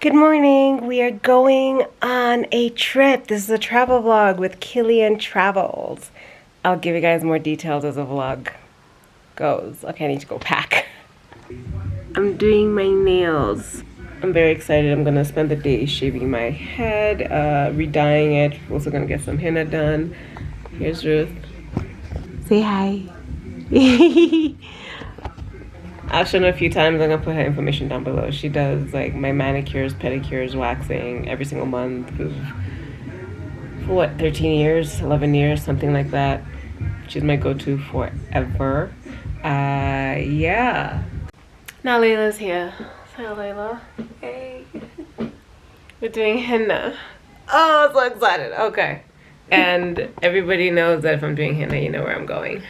Good morning. We are going on a trip. This is a travel vlog with Kilian Travels. I'll give you guys more details as the vlog goes. Okay, I need to go pack. I'm doing my nails. I'm very excited. I'm gonna spend the day shaving my head, re-dyeing it. Also gonna get some henna done. Here's Ruth. Say hi. I've shown her a few times. I'm gonna put her information down below. She does like my manicures, pedicures, waxing every single month for what, 13 years, 11 years, something like that. She's my go-to forever. Yeah. Now Layla's here. Hi Layla. Hey. We're doing henna. Oh, I'm so excited. Okay. And everybody knows that if I'm doing henna, you know where I'm going.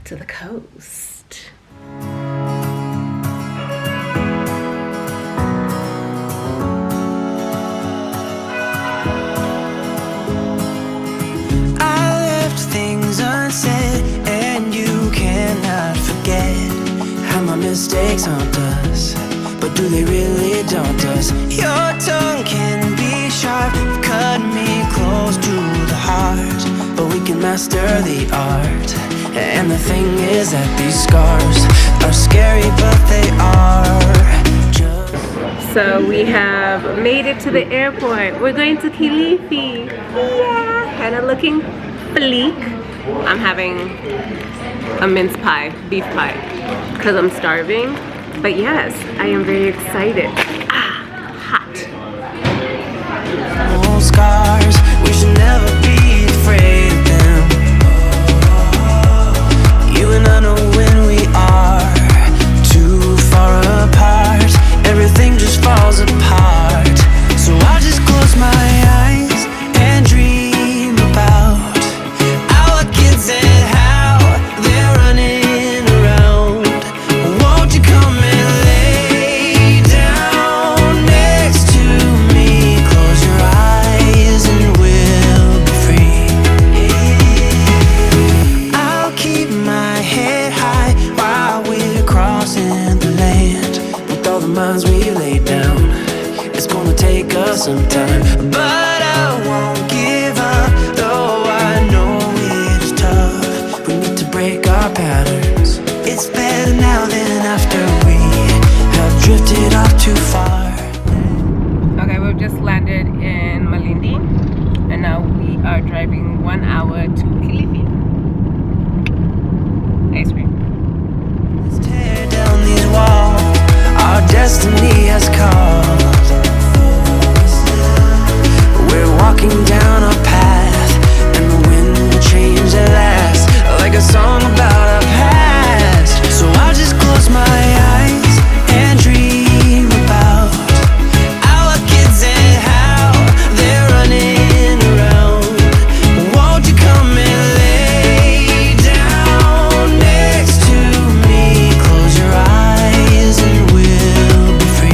To the coast. I left things unsaid, and you cannot forget how my mistakes haunt us, but do they really daunt us? Your tongue can be sharp, cut me close to the heart, but we can master the art. And the thing is that these scars are scary, but they are just... So we have made it to the airport. We're going to Kilifi. Yeah, henna looking bleak. I'm having a mince pie, beef pie, because I'm starving. But yes, I am very excited. Ah, hot. Old scars, we should never be afraid of them. You and I know when we are too far apart, everything just falls apart. So I just close my eyes and dream about our kids and how they're running around. Won't you come and lay down next to me? Close your eyes and we'll be free. I'll keep my head high while we're crossing the land. With all the minds we laid down, it's gonna take us some time, but I won't give up, though I know it's tough. We need to break our patterns. It's better now than after we have drifted off too far. Okay, we've just landed in Malindi, and now we are driving 1 hour to Kilifi. Ice cream. Let's tear down these walls. Our destiny has called. We're walking down a path, and the wind will change at last, like a song about our past. So I'll just close my eyes and dream about our kids and how they're running around. Won't you come and lay down next to me? Close your eyes and we'll be free.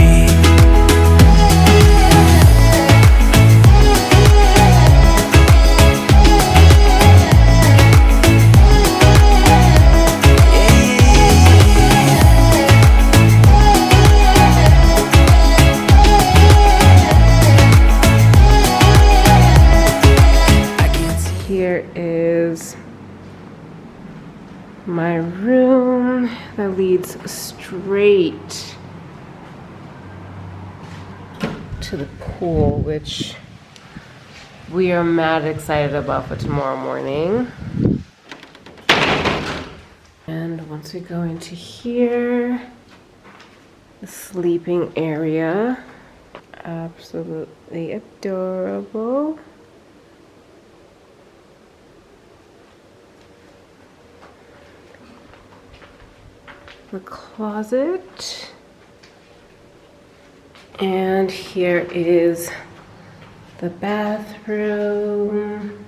Here is my room that leads straight to the pool, which we are mad excited about for tomorrow morning. And once we go into here, the sleeping area, absolutely adorable. The closet, and here is the bathroom.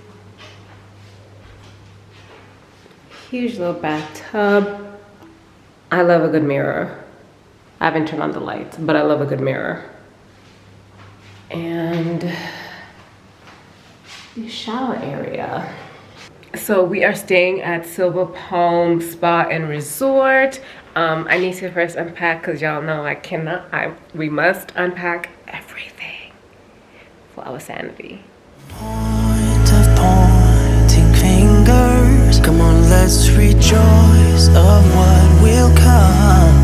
Huge little bathtub. I love a good mirror. I haven't turned on the lights, but I love a good mirror. And the shower area. So we are staying at Silver Palm Spa and Resort. I need to first unpack because y'all know we must unpack everything for our sanity. Point of pointing fingers. Come on, let's rejoice of what will come.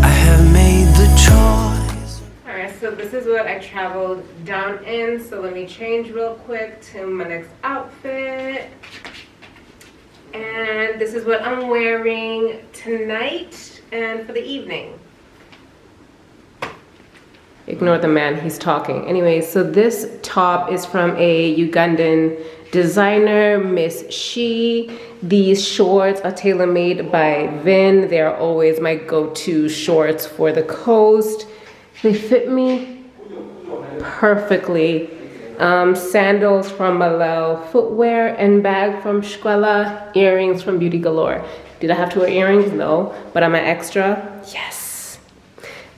I have made the choice. Alright, so this is what I traveled down in. So let me change real quick to my next outfit. And this is what I'm wearing tonight and for the evening. Ignore the man, he's talking. Anyway, so this top is from a Ugandan designer, Miss She. These shorts are tailor-made by Vin. They are always my go-to shorts for the coast. They fit me perfectly. Sandals from Malel, footwear and bag from Shkwela, earrings from Beauty Galore. Did I have to wear earrings? No, but am I extra? Yes.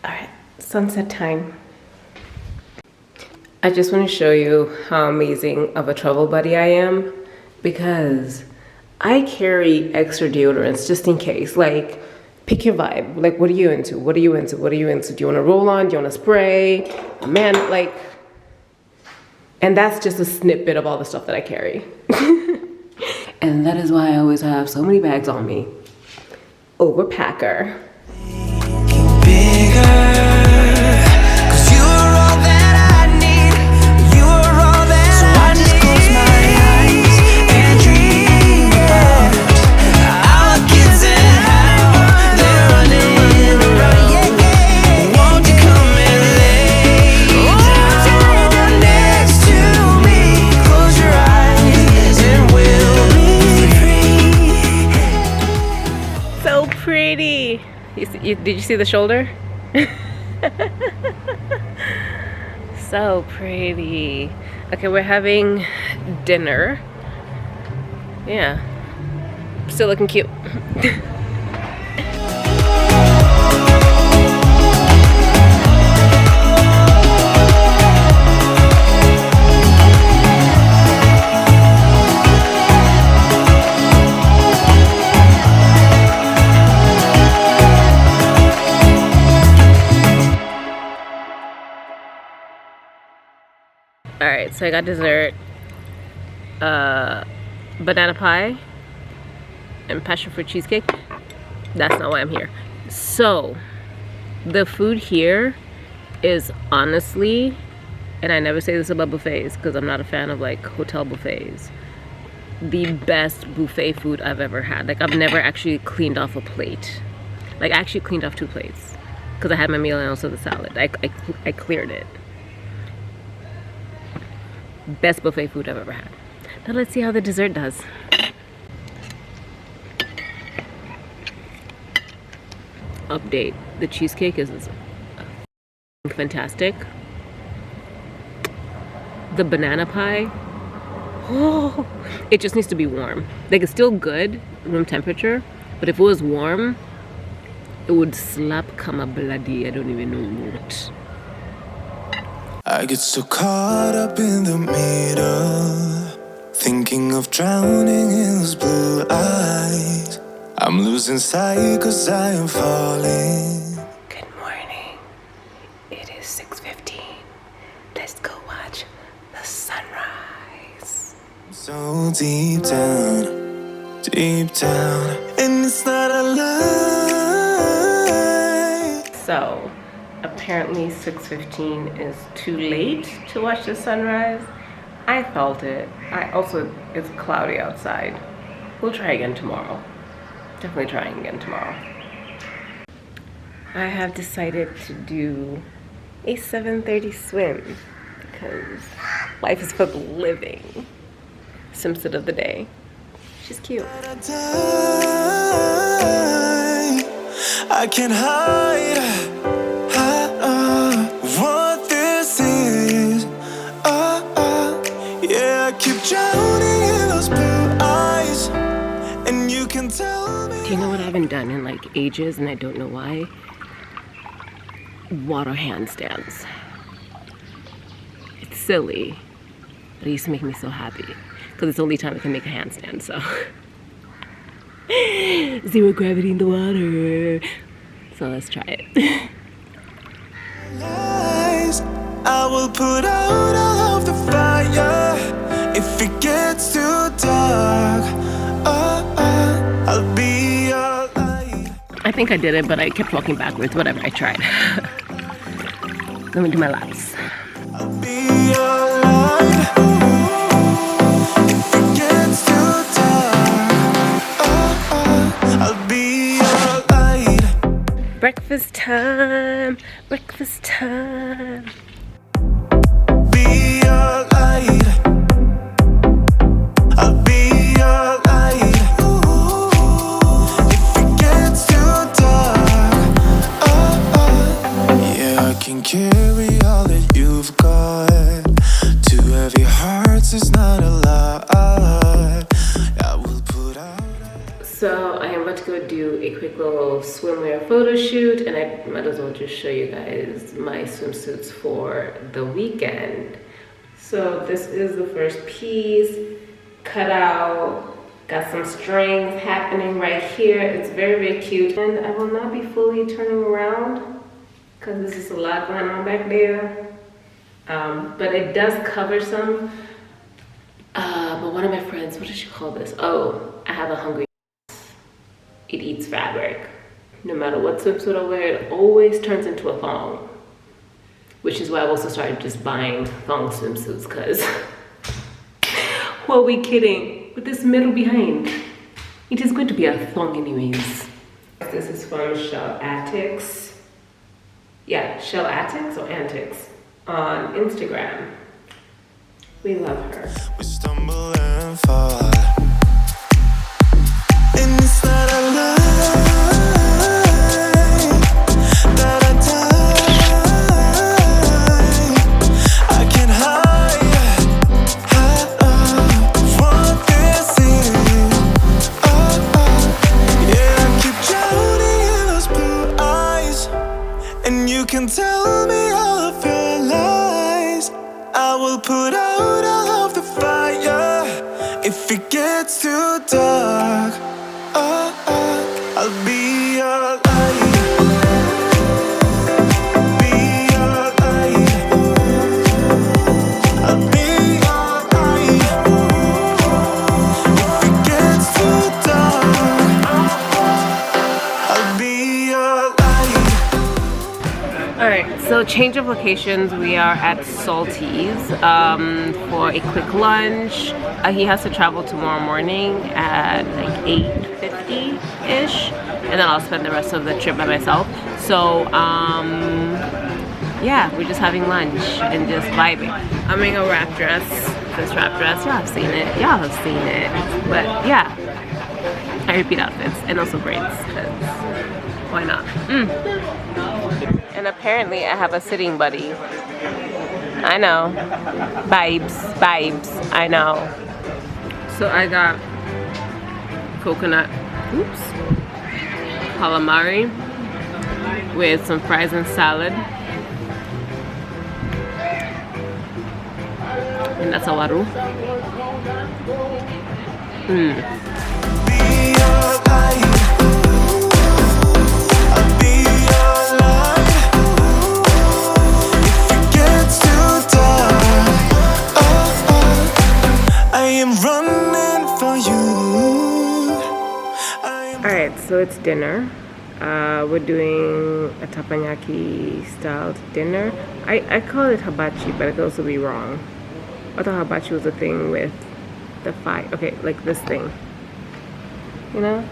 All right, sunset time. I just want to show you how amazing of a travel buddy I am because I carry extra deodorants just in case. Like, pick your vibe. Like, what are you into? What are you into? What are you into? Do you want to roll on? Do you want to spray? Man, like, and that's just a snippet of all the stuff that I carry. And that is why I always have so many bags on me. Overpacker. Did you see the shoulder? So pretty. Okay, we're having dinner. Yeah, still looking cute. Alright, so I got dessert, banana pie and passion fruit cheesecake. That's not why I'm here. So, the food here is honestly, and I never say this about buffets because I'm not a fan of like hotel buffets, the best buffet food I've ever had. Like, I've never actually cleaned off a plate. Like, I actually cleaned off 2 plates because I had my meal and also the salad. I cleared it. Best buffet food I've ever had. Now let's see how the dessert does. Update. The cheesecake is fantastic. The banana pie, oh, it just needs to be warm. Like, it's still good, room temperature, but if it was warm, it would slap kama bloody. I don't even know what. I get so caught up in the middle, thinking of drowning in those blue eyes. I'm losing sight 'cause I am falling. Good morning. It is 6:15. Let's go watch the sunrise. So deep down, and it's not a lie. So, apparently 6:15 is too late to watch the sunrise. I felt it. It's cloudy outside. We'll try again tomorrow. Definitely trying again tomorrow. I have decided to do a 7:30 swim because life is for the living. Simpson of the day. She's cute. I can't hide what this is. Yeah, I keep drowning in those blue eyes, and you can tell me. Do you know what I haven't done in like ages, and I don't know why? Water handstands. It's silly, but it used to make me so happy because it's the only time I can make a handstand. So zero gravity in the water. So let's try it. I will put out all of the fire if it gets too dark. I'll be your light. I think I did it, but I kept walking backwards. Whatever, I tried. Let me do my laps. I'll be your light. If it gets too dark, I'll be your light. Breakfast time, breakfast time. Be your light. I'll be your light. If it gets too dark, yeah, I can carry all that you've got. Two heavy hearts is not a lot. I will put out. So I am about to go do a quick little swimwear photo shoot, and I might as well just show you guys my swimsuits for the weekend. So this is the first piece, cut out, got some strings happening right here. It's very, very cute. And I will not be fully turning around because this is a lot going on back there. But it does cover some. But one of my friends, what did she call this? Oh, I have a hungry. It eats fabric. No matter what swimsuit I wear, it always turns into a thong. Which is why I've also started just buying thong swimsuits, because well, we kidding, with this middle behind, it is going to be a thong anyways. This is from Shell Antics. Yeah, Shell Antics or Antics on Instagram. We love her. We stumble and fall. And it's not a lie that I die. I can't hide what this is. Yeah, I keep drowning in those blue eyes, and you can tell me all of your lies. I will put out all of the fire if it gets too dark. I'll be your light. Be your light. I'll be your light. If it gets too dark, I'll be your light. All right, so change of locations. We are at Salty's for a quick lunch. He has to travel tomorrow morning at like 8:50-ish, and then I'll spend the rest of the trip by myself. So yeah, we're just having lunch and just vibing. I'm wearing a wrap dress. This wrap dress, y'all have seen it. Y'all have seen it. But yeah, I repeat outfits and also braids, because why not? And apparently I have a sitting buddy. I know. Vibes, I know. So I got coconut, calamari with some fries and salad. And that's a waru. Be your light. I'll be your light. If it gets too dark, I am running for you. Alright, so it's dinner. We're doing a teppanyaki styled dinner. I call it hibachi, but it could also be wrong. I thought hibachi was a thing with the fire. Okay, like this thing. You know?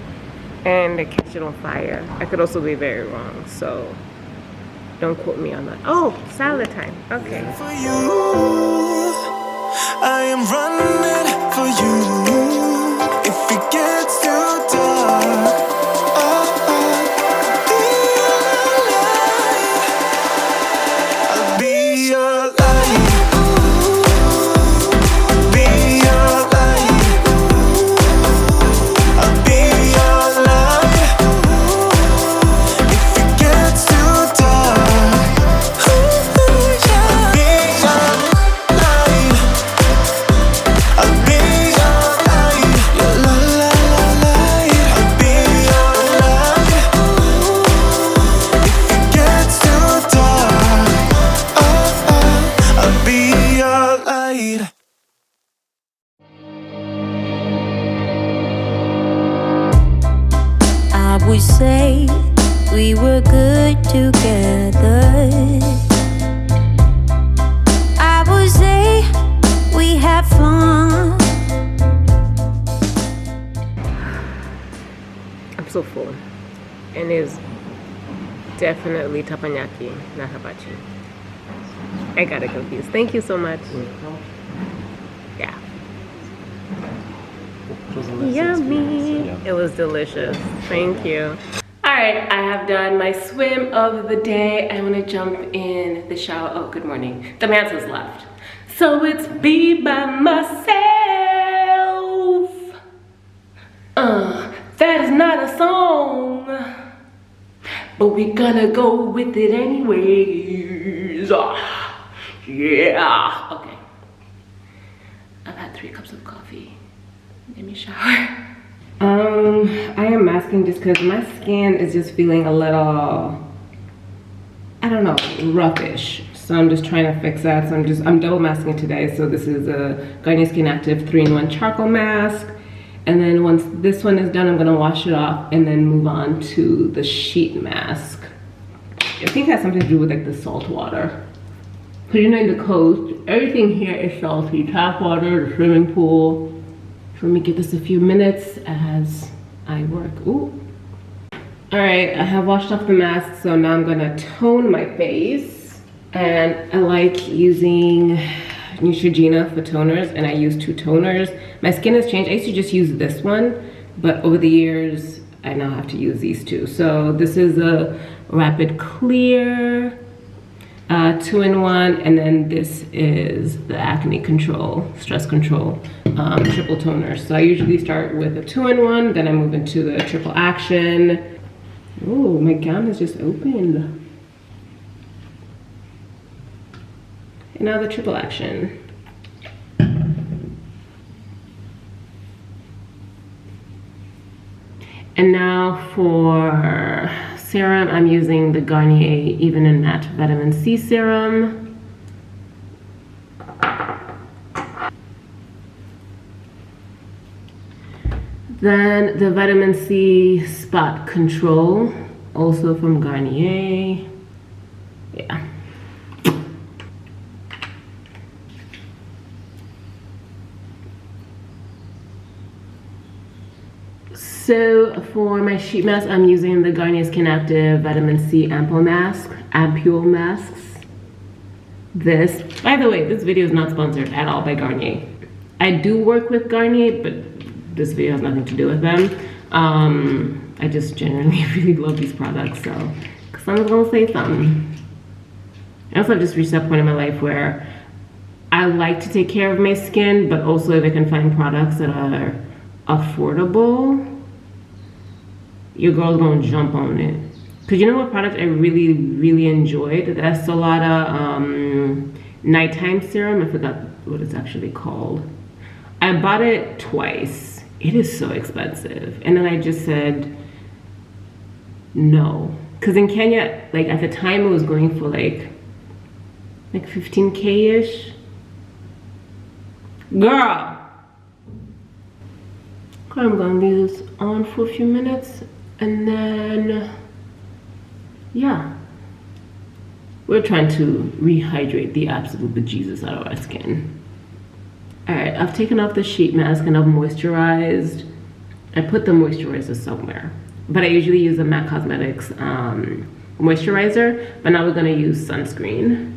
And they catch it on fire. I could also be very wrong, so don't quote me on that. Oh, salad time. Okay. For you, I am running for you. If it gets too dark, I'll be your light. Be your light. I'll be your light. If it gets too dark, I'll be your light. I'll be your light. beautiful. And is definitely teppanyaki, not hibachi. I got it confused. Thank you so much. Yeah. Yummy. It was delicious. Thank you. Alright, I have done my swim of the day. I want to jump in the shower. Oh, good morning. The man's has left. So it's be by myself. That is not a song, but we're gonna go with it anyways. Yeah. Okay. I've had 3 cups of coffee. Let me shower. I am masking just because my skin is just feeling a little, I don't know, roughish. So I'm just trying to fix that. So I'm double masking today. So this is a Garnier Skin Active 3-in-1 charcoal mask. And then once this one is done, I'm gonna wash it off and then move on to the sheet mask. I think it has something to do with like the salt water. Cause you know in the coast, everything here is salty. Tap water, the swimming pool. So let me give this a few minutes as I work. Ooh. All right, I have washed off the mask, so now I'm gonna tone my face. And I like using Neutrogena for toners, and I use 2 toners. My skin has changed. I used to just use this one, but over the years, I now have to use these 2. So this is a Rapid Clear 2-in-1, and then this is the Acne Control, Stress Control triple toner. So I usually start with a 2-in-1, then I move into the triple action. Oh, my gown is just opened. And now the triple action. And now for serum, I'm using the Garnier Even and Matte Vitamin C Serum. Then the Vitamin C Spot Control, also from Garnier. Yeah. So for my sheet mask, I'm using the Garnier Skin Active Vitamin C Ampoule masks. This, by the way, this video is not sponsored at all by Garnier. I do work with Garnier, but this video has nothing to do with them. I just generally really love these products, so someone's gonna say something. I also have just reached that point in my life where I like to take care of my skin, but also if I can find products that are affordable, your girl's gonna jump on it. Cause you know what product I really enjoyed? The Solada nighttime serum. I forgot what it's actually called. I bought it twice. It is so expensive. And then I just said no. Cause in Kenya, like at the time it was going for like 15K-ish. Girl! I'm gonna leave this on for a few minutes and then, yeah. We're trying to rehydrate the absolute bejesus out of our skin. All right, I've taken off the sheet mask and I've moisturized. I put the moisturizer somewhere, but I usually use a MAC Cosmetics moisturizer, but now we're gonna use sunscreen.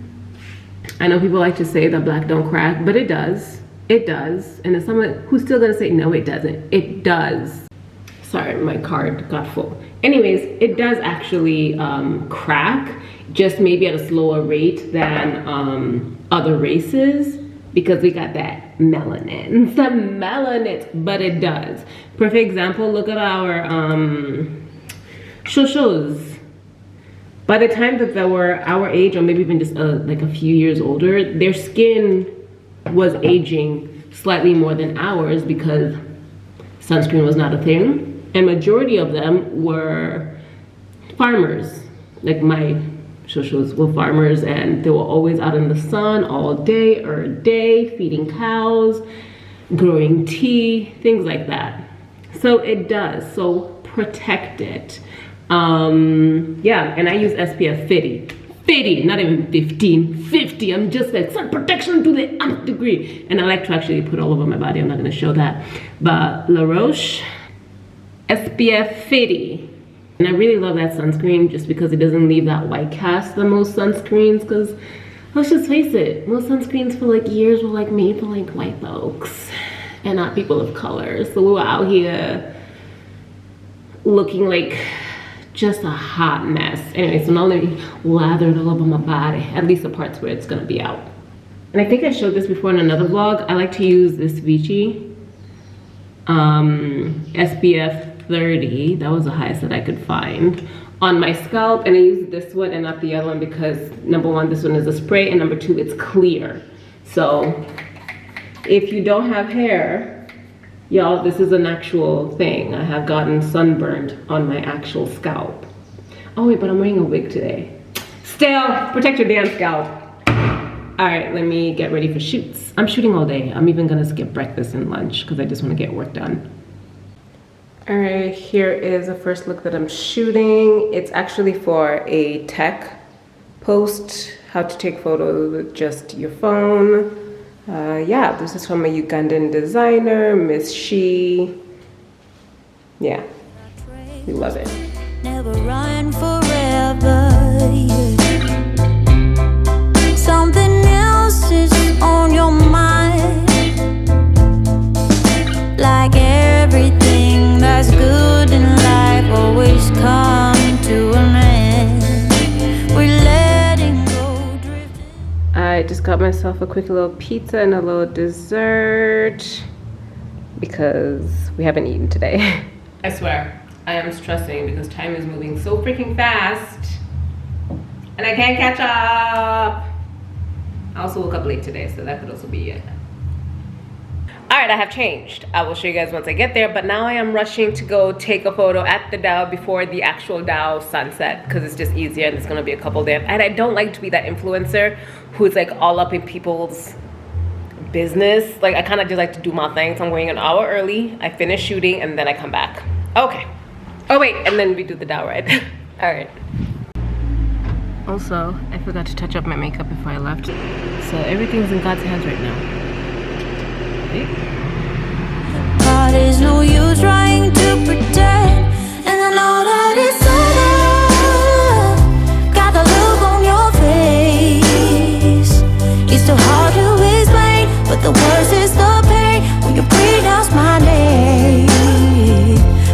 I know people like to say that black don't crack, but it does. It does. And there's someone who's still gonna say, no, it doesn't. It does. Sorry, my card got full. Anyways, it does actually crack, just maybe at a slower rate than other races, because we got that melanin. Some melanin, but it does. Perfect example, look at our shoshos. By the time that they were our age, or maybe even just like a few years older, their skin was aging slightly more than ours because sunscreen was not a thing. And majority of them were farmers. Like my shoshos were farmers, and they were always out in the sun all day or day, feeding cows, growing tea, things like that. So it does, so protect it. Yeah, and I use SPF 50, not even 15, 50. I'm just like sun protection to the nth degree. And I like to actually put all over my body. I'm not gonna show that. But La Roche SPF 50. And I really love that sunscreen just because it doesn't leave that white cast than most sunscreens, because let's just face it, most sunscreens for like years were like made for like white folks and not people of color. So we were out here looking like just a hot mess. Anyway, so now let me lather it all over my body, at least the parts where it's gonna be out. And I think I showed this before in another vlog. I like to use this Vichy SPF 30. That was the highest that I could find on my scalp, and I used this one and not the other one because number one, this one is a spray, and number two, it's clear. So if you don't have hair, y'all, this is an actual thing. I have gotten sunburned on my actual scalp. Oh wait, but I'm wearing a wig today. Still, protect your damn scalp. All right, let me get ready for shoots. I'm shooting all day. I'm even gonna skip breakfast and lunch because I just wanna get work done. All right, here is the first look that I'm shooting. It's actually for a tech post, how to take photos with just your phone. Yeah, this is from a Ugandan designer, Miss She. Yeah, we love it. Never run forever. Something else is on your mind, like everything that's good in life always come to an end. We're letting go, drifting. I just got myself a quick little pizza and a little dessert because we haven't eaten today. I swear, I am stressing because time is moving so freaking fast and I can't catch up. I also woke up late today, so that could also be it. All right, I have changed. I will show you guys once I get there, but now I am rushing to go take a photo at the Dow before the actual Dow sunset because it's just easier and it's gonna be a couple there. And I don't like to be that influencer who's like all up in people's business. Like I kind of just like to do my thing. So I'm going an hour early. I finish shooting and then I come back. Okay. Oh wait, and then we do the Dow ride. All right. Also, I forgot to touch up my makeup before I left. So everything's in God's hands right now. But there's no use trying to pretend, and I know that it's over. Got the look on your face. It's too hard to explain, but the worst is the pain when you pronounce my name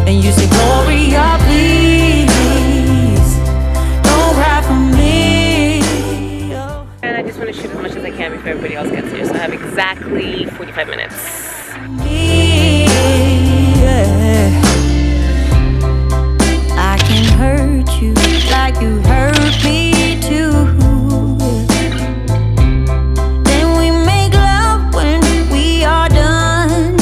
and you say Gloria, please don't cry for me. And I just want to shoot as much as I can before everybody else gets here. So I have exactly 45 minutes. I can hurt you like you hurt me too. Then we make love when we are done.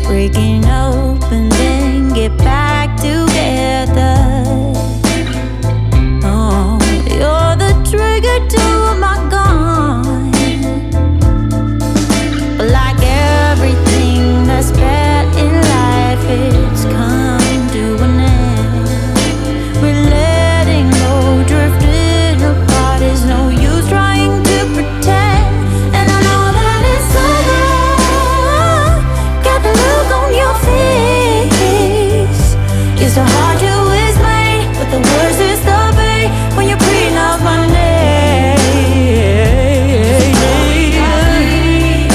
Breaking up and then get back together. Oh, you're the trigger to my gun. But like everything that's bad in life, it's come to an end. We're letting go, drifting apart. There's no use trying to pretend, and I know that it's over. Got the look on your face. It's so hard to explain, but the worst is the pain when you pronounce my name.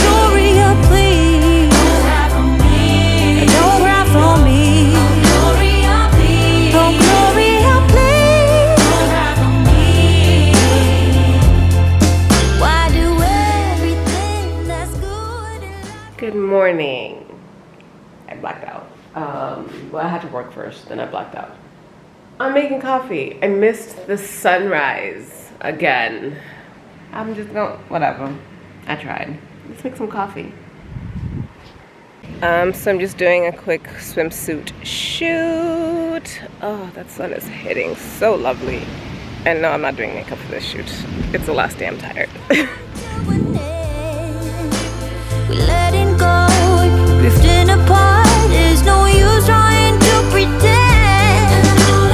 Gloria, please don't cry for me. Don't cry for me. Gloria, please. Oh, Gloria, please don't cry for me. Why do everything that's good in life? Good morning. I blacked out. Well, I had to work first, then I blacked out. I'm making coffee. I missed the sunrise again. I'm just going, whatever. I tried. Let's make some coffee. So I'm just doing a quick swimsuit shoot. Oh, that sun is hitting so lovely. And no, I'm not doing makeup for this shoot. It's the last day I'm tired. We letting go, drifting apart. There's no use trying to pretend. And I know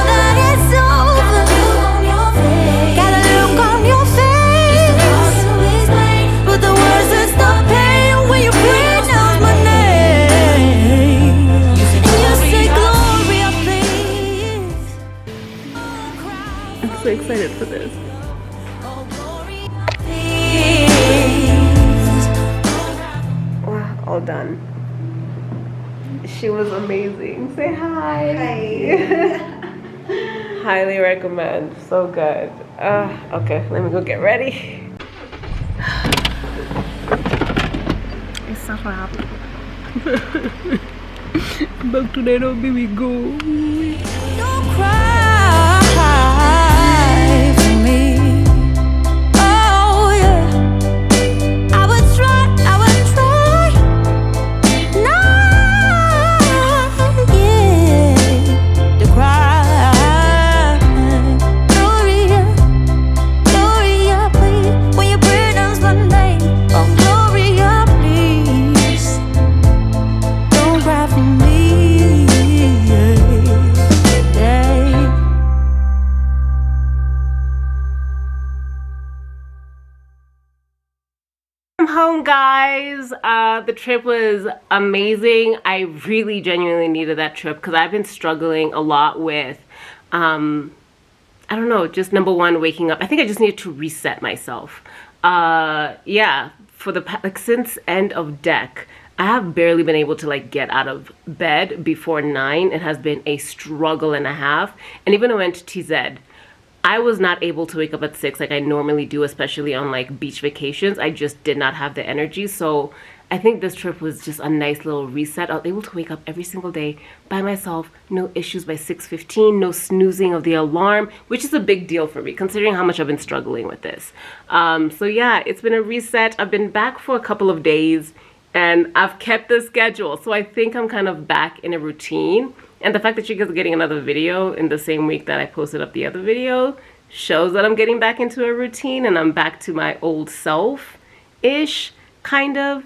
that it's over. Got a look on your face. But the worst is the pain when you pronounce my name. I'm so excited for this. Wow, all done. She was amazing. Say hi. Hi. Highly recommend. So good. Okay, let me go get ready. It's a wrap. Back to Nairobi we go. Don't cry for me. Oh yeah, I would try not yeah to cry. Gloria, Gloria, please, when your burdens one day. Oh Gloria, please, don't cry for me. Yeah. I'm home, guys. The trip was amazing. I really genuinely needed that trip because I've been struggling a lot with I don't know, just number one, waking up. I think I just needed to reset myself. Yeah, for the like since end of deck, I have barely been able to like get out of bed before 9. It has been a struggle and a half. And even when I went to TZ, I was not able to wake up at 6 like I normally do, especially on like beach vacations. I just did not have the energy. So I think this trip was just a nice little reset. I was able to wake up every single day by myself, no issues by 6:15, no snoozing of the alarm, which is a big deal for me considering how much I've been struggling with this. So yeah, it's been a reset. I've been back for a couple of days and I've kept the schedule. So I think I'm kind of back in a routine. And the fact that you guys are getting another video in the same week that I posted up the other video shows that I'm getting back into a routine and I'm back to my old self-ish kind of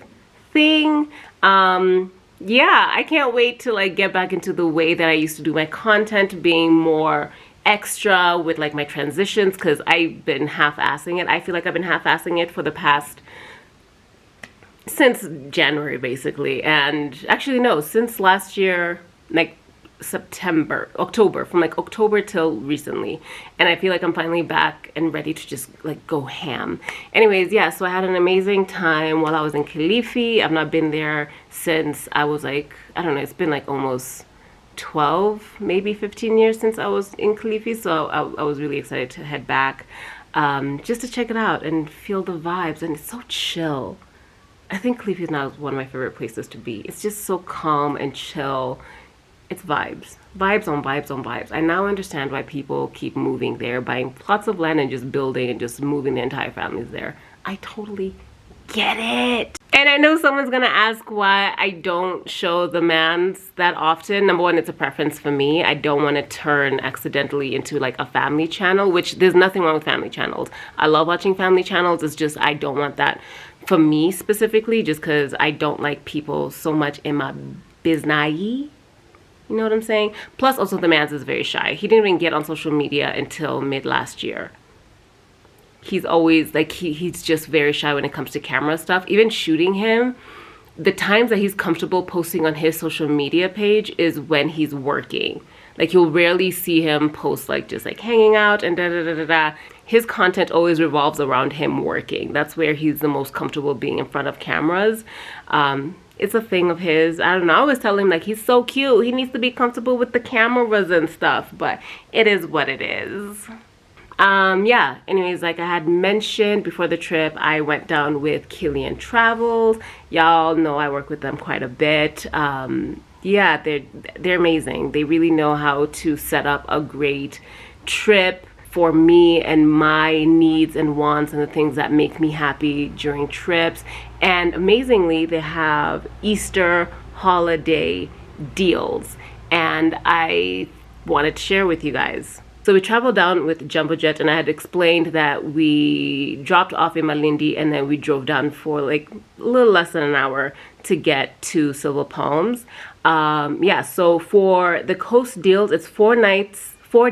thing. Yeah, I can't wait to like get back into the way that I used to do my content, being more extra with like my transitions, because I've been half-assing it. I feel like I've been half-assing it for the past, since January basically, and actually no, since last year, like October, from like October till recently. And I feel like I'm finally back and ready to just like go ham. Anyways, yeah, so I had an amazing time while I was in Kilifi. I've not been there since I was like, I don't know, it's been like almost 12, maybe 15 years since I was in Kilifi. So I was really excited to head back just to check it out and feel the vibes. And it's so chill. I think Kilifi is now one of my favorite places to be. It's just so calm and chill. It's vibes. Vibes on vibes on vibes. I now understand why people keep moving there, buying plots of land and just building and just moving the entire families there. I totally get it. And I know someone's gonna ask why I don't show the mans that often. Number one, it's a preference for me. I don't want to turn accidentally into like a family channel, which there's nothing wrong with family channels. I love watching family channels. It's just I don't want that for me specifically, just because I don't like people so much in my business. You know what I'm saying? Plus, also, the man's is very shy. He didn't even get on social media until mid last year. He's always like, he's just very shy when it comes to camera stuff. Even shooting him, the times that he's comfortable posting on his social media page is when he's working. Like, you'll rarely see him post like just like hanging out and da da da da da. His content always revolves around him working. That's where he's the most comfortable being in front of cameras. It's a thing of his. I don't know. I always tell him like he's so cute. He needs to be comfortable with the cameras and stuff, but it is what it is. Yeah, anyways, like I had mentioned before the trip, I went down with Kilian Travels. Y'all know I work with them quite a bit. Yeah, they're amazing. They really know how to set up a great trip for me and my needs and wants and the things that make me happy during trips. And amazingly, they have Easter holiday deals, and I wanted to share with you guys. So we traveled down with Jumbo Jet, and I had explained that we dropped off in Malindi and then we drove down for like a little less than an hour to get to Silver Palms. Yeah, so for the coast deals, it's 4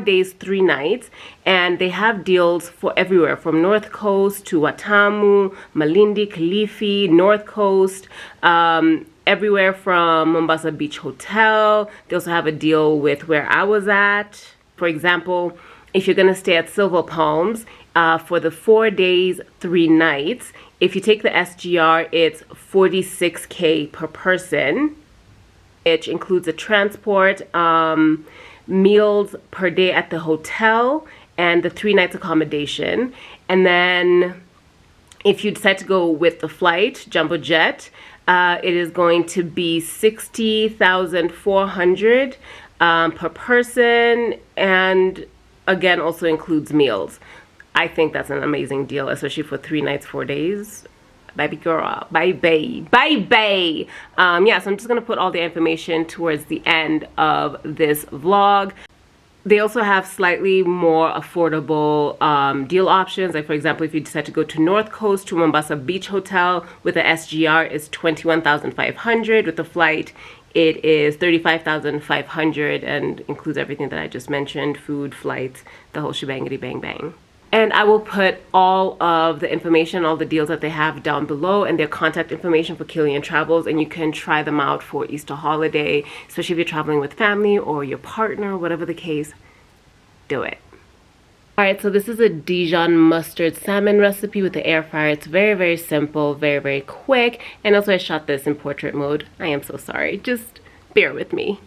days, 3 nights, and they have deals for everywhere from North Coast to Watamu, Malindi, Kilifi, North Coast, everywhere from Mombasa Beach Hotel. They also have a deal with where I was at. For example, if you're going to stay at Silver Palms for the 4 days, 3 nights, if you take the SGR, it's $46K per person, which includes a transport, meals per day at the hotel, and the 3 nights accommodation. And then if you decide to go with the flight, Jumbo Jet, it is going to be $60,400 per person, and again also includes meals. I think that's an amazing deal, especially for 3 nights, 4 days. Baby girl, bye bae. Yeah, so I'm just gonna put all the information towards the end of this vlog. They also have slightly more affordable deal options. Like for example, if you decide to go to North Coast to Mombasa Beach Hotel with the SGR is $21,500. With the flight, it is $35,500 and includes everything that I just mentioned: food, flights, the whole shebangity bang bang. And I will put all of the information, all the deals that they have down below, and their contact information for Kilian Travels, and you can try them out for Easter holiday, especially if you're traveling with family or your partner, whatever the case, do it. Alright, so this is a Dijon mustard salmon recipe with the air fryer. It's very, very simple, very, very quick, and also I shot this in portrait mode. I am so sorry, just bear with me.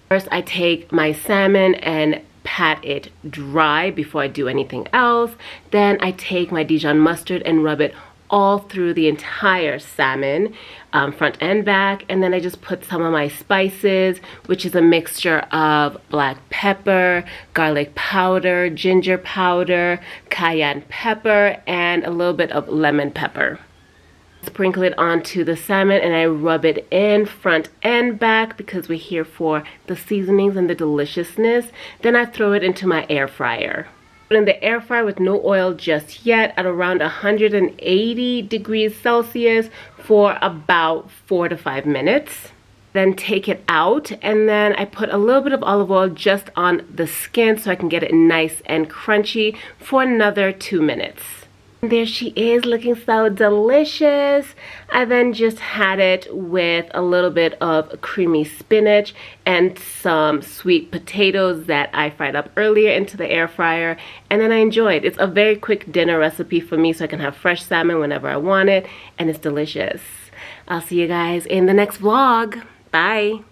First, I take my salmon and pat it dry before I do anything else. Then I take my Dijon mustard and rub it all through the entire salmon, front and back, and then I just put some of my spices, which is a mixture of black pepper, garlic powder, ginger powder, cayenne pepper, and a little bit of lemon pepper. Sprinkle it onto the salmon and I rub it in front and back because we're here for the seasonings and the deliciousness. Then I throw it into my air fryer. Put in the air fryer with no oil just yet at around 180 degrees Celsius for about 4 to 5 minutes. Then take it out, and then I put a little bit of olive oil just on the skin so I can get it nice and crunchy for another 2 minutes. There she is, looking so delicious. I then just had it with a little bit of creamy spinach and some sweet potatoes that I fried up earlier into the air fryer, and then I enjoyed. It's a very quick dinner recipe for me, so I can have fresh salmon whenever I want it, and it's delicious. I'll see you guys in the next vlog. Bye.